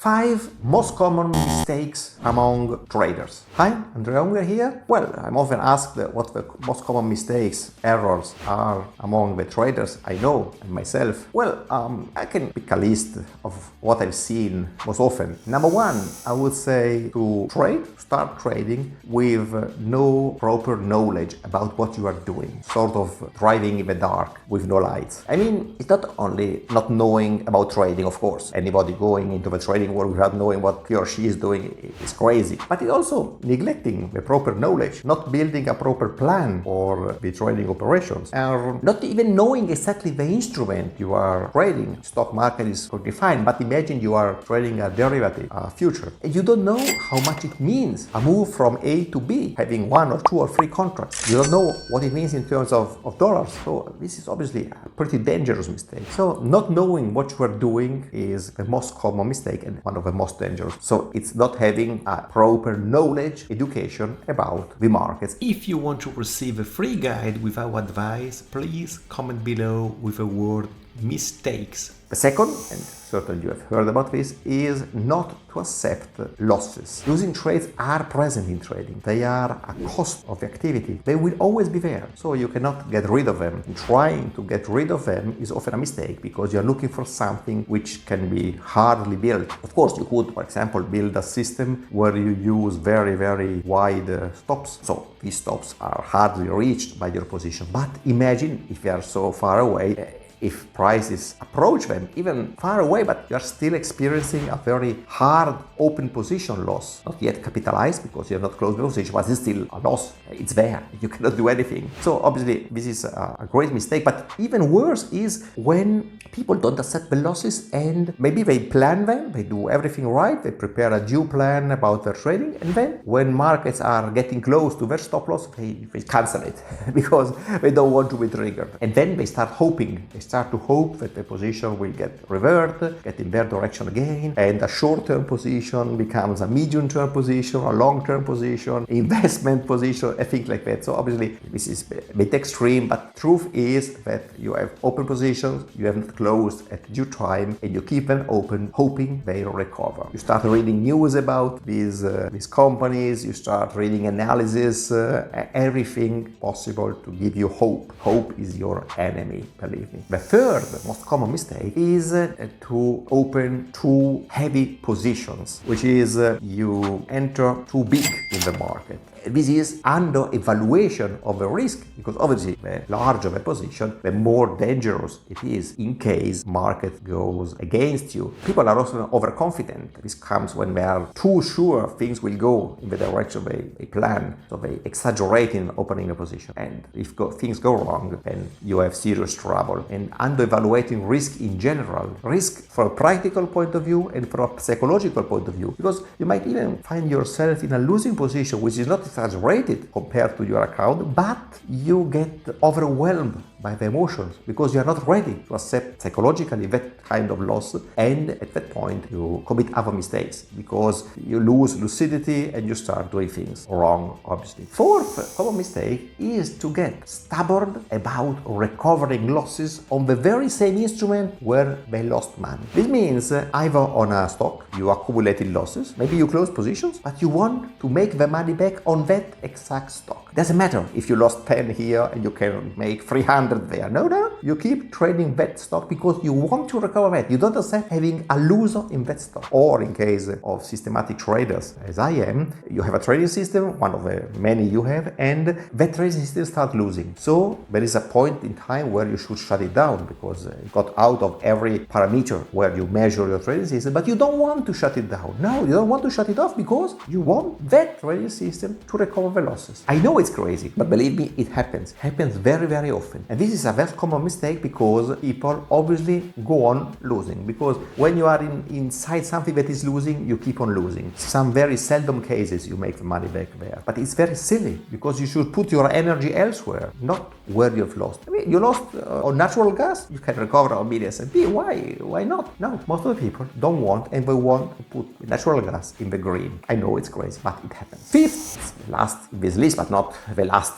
5 most common mistakes among traders. Hi, Andre Unger here. Well, I'm often asked what the most common mistakes, errors are among the traders I know and myself. Well, I can pick a list of what I've seen most often. Number 1, I would say to start trading with no proper knowledge about what you are doing. Sort of driving in the dark with no lights. I mean, it's not only not knowing about trading, of course. Anybody going into the trading world without knowing what he or she is doing is crazy. But it's also neglecting the proper knowledge, not building a proper plan for the trading operations, and not even knowing exactly the instrument you are trading. Stock market is totally fine, but imagine you are trading a derivative, a future, and you don't know how much it means. A move from A to B, having 1 or 2 or 3 contracts. You don't know what it means in terms of dollars. So this is obviously a pretty dangerous mistake. So not knowing what you are doing is the most common mistake and one of the most dangerous. So it's not having a proper knowledge, education about the markets. If you want to receive a free guide with our advice, please comment below with the word mistakes. The second, and certainly you have heard about this, is not to accept losses. Losing trades are present in trading. They are a cost of the activity. They will always be there, so you cannot get rid of them. Trying to get rid of them is often a mistake because you're looking for something which can be hardly built. Of course, you could, for example, build a system where you use very, very wide stops. So these stops are hardly reached by your position. But imagine if they are so far away, if prices approach them even far away, but you are still experiencing a very hard open position loss. Not yet capitalized because you have not closed the position, but it's still a loss. It's there. You cannot do anything. So obviously this is a great mistake, but even worse is when people don't accept the losses and maybe they plan them, they do everything right, they prepare a due plan about their trading, and then when markets are getting close to their stop loss, they cancel it because they don't want to be triggered. And then they start hoping. They start to hope that the position will get reversed, get in their direction again, and a short-term position becomes a medium-term position, a long-term position, investment position, and things like that. So obviously this is a bit extreme, but truth is that you have open positions, you have not closed at due time, and you keep them open, hoping they will recover. You start reading news about these companies, you start reading analysis, everything possible to give you hope. Hope is your enemy, believe me. The third most common mistake is to open too heavy positions, which is you enter too big in the market. This is under evaluation of the risk, because obviously the larger the position, the more dangerous it is in case market goes against you. People are also overconfident. This comes when they are too sure things will go in the direction they plan, so they exaggerate in opening a position. And if things go wrong, then you have serious trouble. And under evaluating risk in general, risk from a practical point of view and from a psychological point of view, because you might even find yourself in a losing position, which is not exaggerated compared to your account, but you get overwhelmed by the emotions because you are not ready to accept psychologically that kind of loss, and at that point you commit other mistakes because you lose lucidity and you start doing things wrong, obviously. Fourth common mistake is to get stubborn about recovering losses on the very same instrument where they lost money. This means either on a stock you accumulated losses, maybe you close positions, but you want to make the money back on that exact stock. Doesn't matter if you lost 10 here and you can make 300 there. No, you keep trading that stock because you want to recover that. You don't accept having a loser in that stock. Or in case of systematic traders, as I am, you have a trading system, one of the many you have, and that trading system starts losing. So there is a point in time where you should shut it down because it got out of every parameter where you measure your trading system, but you don't want to shut it down. No, you don't want to shut it off because you want that trading system to recover the losses. I know it's crazy, but believe me, it happens. It happens very, very often. And this is a very common mistake because people obviously go on losing. Because when you are inside something that is losing, you keep on losing. Some very seldom cases you make the money back there. But it's very silly because you should put your energy elsewhere, not where you've lost. I mean, you lost on natural gas, you can recover on S&P. Why not? No, most of the people don't want, and they want to put natural gas in the green. I know it's crazy, but it happens. Fifth, last in this list, but not the last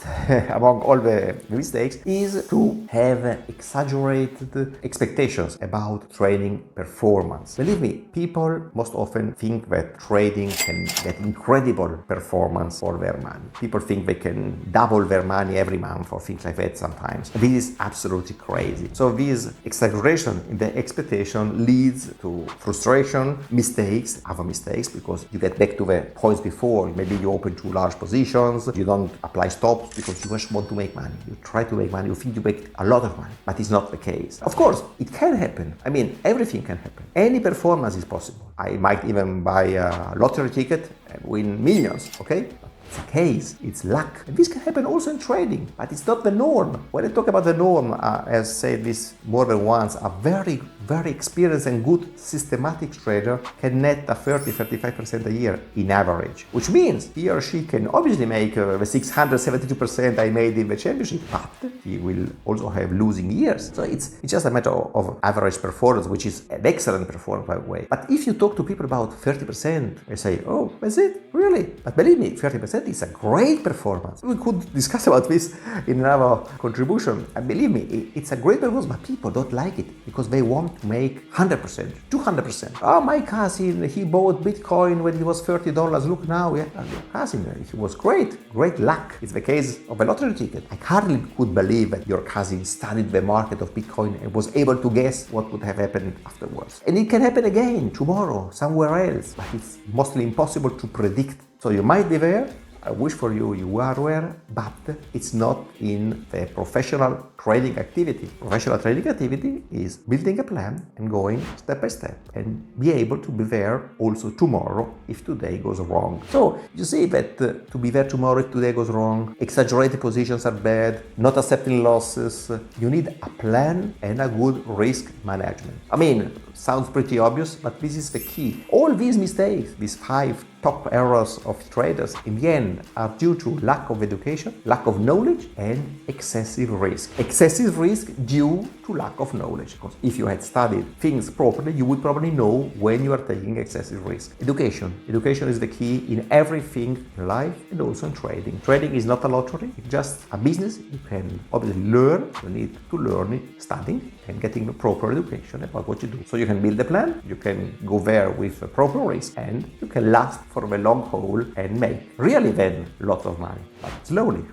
among all the mistakes, is to have exaggerated expectations about trading performance. Believe me, people most often think that trading can get incredible performance for their money. People think they can double their money every month or things like that sometimes. This is absolutely crazy. So this exaggeration in the expectation leads to frustration, mistakes, other mistakes, because you get back to the points before. Maybe you open too large positions, you don't apply stops because you just want to make money. You try to make money, you think you make a lot of money, but it's not the case. Of course, it can happen. I mean, everything can happen. Any performance is possible. I might even buy a lottery ticket and win millions, okay? It's a case, it's luck. And this can happen also in trading, but it's not the norm. When I talk about the norm, as said this more than once, a very experienced and good systematic trader can net a 30-35% a year in average, which means he or she can obviously make the 672% I made in the championship, but he will also have losing years. So it's just a matter of average performance, which is an excellent performance, by the way. But if you talk to people about 30%, they say, oh, that's it? Really? But believe me, 30% is a great performance. We could discuss about this in another contribution. And believe me, it's a great performance, but people don't like it because they want to make 100%, 200%. Oh, my cousin, he bought Bitcoin when it was $30. Look now, yeah, cousin, he was great luck. It's the case of a lottery ticket. I hardly could believe that your cousin studied the market of Bitcoin and was able to guess what would have happened afterwards. And it can happen again tomorrow, somewhere else, but it's mostly impossible to predict. So you might be there. I wish for you, you are there, but it's not in the professional trading activity. Professional trading activity is building a plan and going step by step and be able to be there also tomorrow if today goes wrong. So you see that to be there tomorrow if today goes wrong, exaggerated positions are bad, not accepting losses, you need a plan and a good risk management. I mean, sounds pretty obvious, but this is the key. All these mistakes, these 5 top errors of traders, in the end are due to lack of education, lack of knowledge, and excessive risk. Excessive risk due to lack of knowledge. Because if you had studied things properly, you would probably know when you are taking excessive risk. Education. Education is the key in everything in life and also in trading. Trading is not a lottery, it's just a business. You can obviously learn, you need to learn it, studying and getting the proper education about what you do. So you can build a plan, you can go there with a proper risk, and you can last for the long haul and make really then lots of money. But slowly,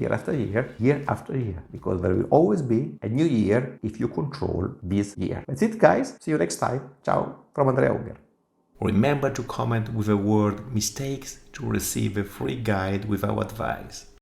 year after year, because there will always be a new year if you control this year. That's it, guys. See you next time. Ciao from Andrea Unger. Remember to comment with the word mistakes to receive a free guide with our advice.